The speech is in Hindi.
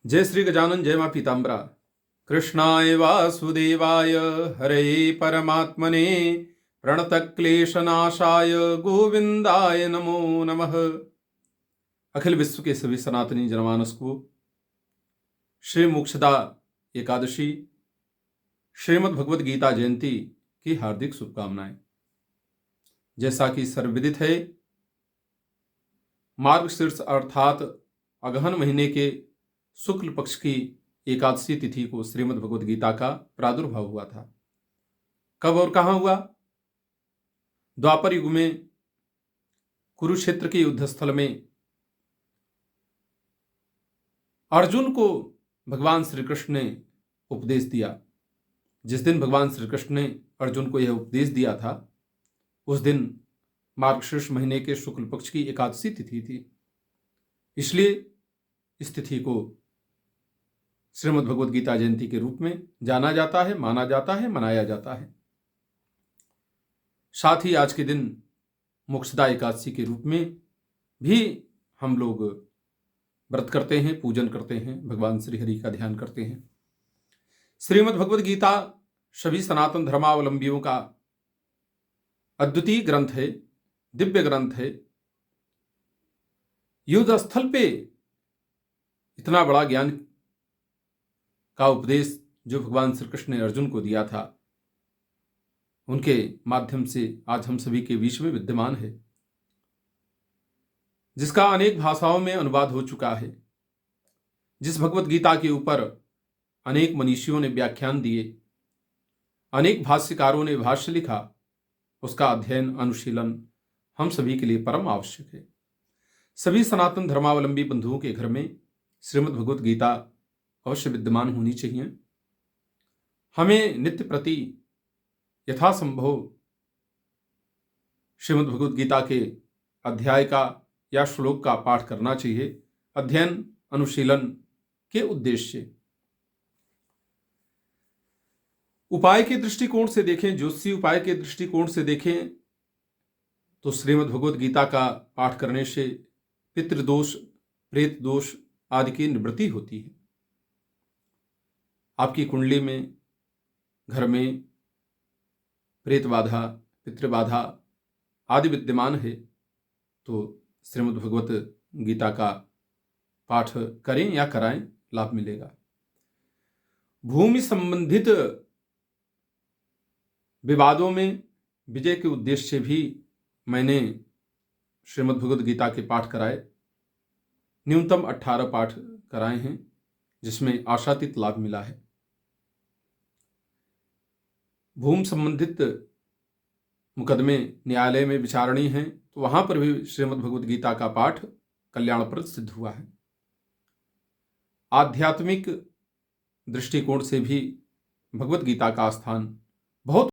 जय श्री गजानन, जय मां पीताम्बरा। कृष्णाय वासुदेवाय हरे परमात्मने प्रणतक्लेशनाशाय गोविंदाय नमो नमः। अखिल विश्व के सभी सनातनी जनमानस को श्री मोक्षदा एकादशी श्रीमद् भगवद गीता जयंती की हार्दिक शुभकामनाएं। जैसा कि सर्वविदित है, मार्गशीर्ष अर्थात अगहन महीने के शुक्ल पक्ष की एकादशी तिथि को श्रीमद् भगवद गीता का प्रादुर्भाव हुआ था। कब और कहां हुआ? द्वापर युग में कुरुक्षेत्र के युद्ध स्थल में अर्जुन को भगवान श्री कृष्ण ने उपदेश दिया। जिस दिन भगवान श्री कृष्ण ने अर्जुन को यह उपदेश दिया था, उस दिन मार्गशीर्ष महीने के शुक्ल पक्ष की एकादशी तिथि थी। इसलिए इस तिथि को श्रीमद् भगवद गीता जयंती के रूप में जाना जाता है, माना जाता है, मनाया जाता है। साथ ही आज के दिन मोक्षदा एकादशी के रूप में भी हम लोग व्रत करते हैं, पूजन करते हैं, भगवान श्री हरि का ध्यान करते हैं। श्रीमद् भगवद गीता सभी सनातन धर्मावलंबियों का अद्वितीय ग्रंथ है, दिव्य ग्रंथ है। युद्ध स्थल पे इतना बड़ा ज्ञान का उपदेश जो भगवान श्री कृष्ण ने अर्जुन को दिया था, उनके माध्यम से आज हम सभी के बीच में विद्यमान है, जिसका अनेक भाषाओं में अनुवाद हो चुका है। जिस भगवत गीता के ऊपर अनेक मनीषियों ने व्याख्यान दिए, अनेक भाष्यकारों ने भाष्य लिखा, उसका अध्ययन, अनुशीलन हम सभी के लिए परम आवश्यक है। सभी सनातन धर्मावलंबी बंधुओं के घर में श्रीमद् भगवत गीता अवश्य विद्यमान होनी चाहिए। हमें नित्य प्रति यथासंभव श्रीमद् भगवत गीता के अध्याय का या श्लोक का पाठ करना चाहिए, अध्ययन अनुशीलन के उद्देश्य से। उपाय के दृष्टिकोण से देखें, ज्योतिषी उपाय के दृष्टिकोण से देखें, तो श्रीमद् भगवत गीता का पाठ करने से पितृदोष, प्रेत दोष आदि की निवृत्ति होती है। आपकी कुंडली में, घर में प्रेत बाधा, पितृबाधा आदि विद्यमान है, तो श्रीमद् भगवत गीता का पाठ करें या कराएं, लाभ मिलेगा। भूमि संबंधित विवादों में विजय के उद्देश्य से भी मैंने श्रीमद् भगवत गीता के पाठ कराए। न्यूनतम 18 पाठ कराए हैं, जिसमें आशातीत लाभ मिला है। भूमि संबंधित मुकदमे न्यायालय में विचारणीय हैं, तो वहां पर भी श्रीमद् भगवत गीता का पाठ कल्याणप्रद सिद्ध हुआ है। आध्यात्मिक दृष्टिकोण से भी भगवत गीता का स्थान बहुत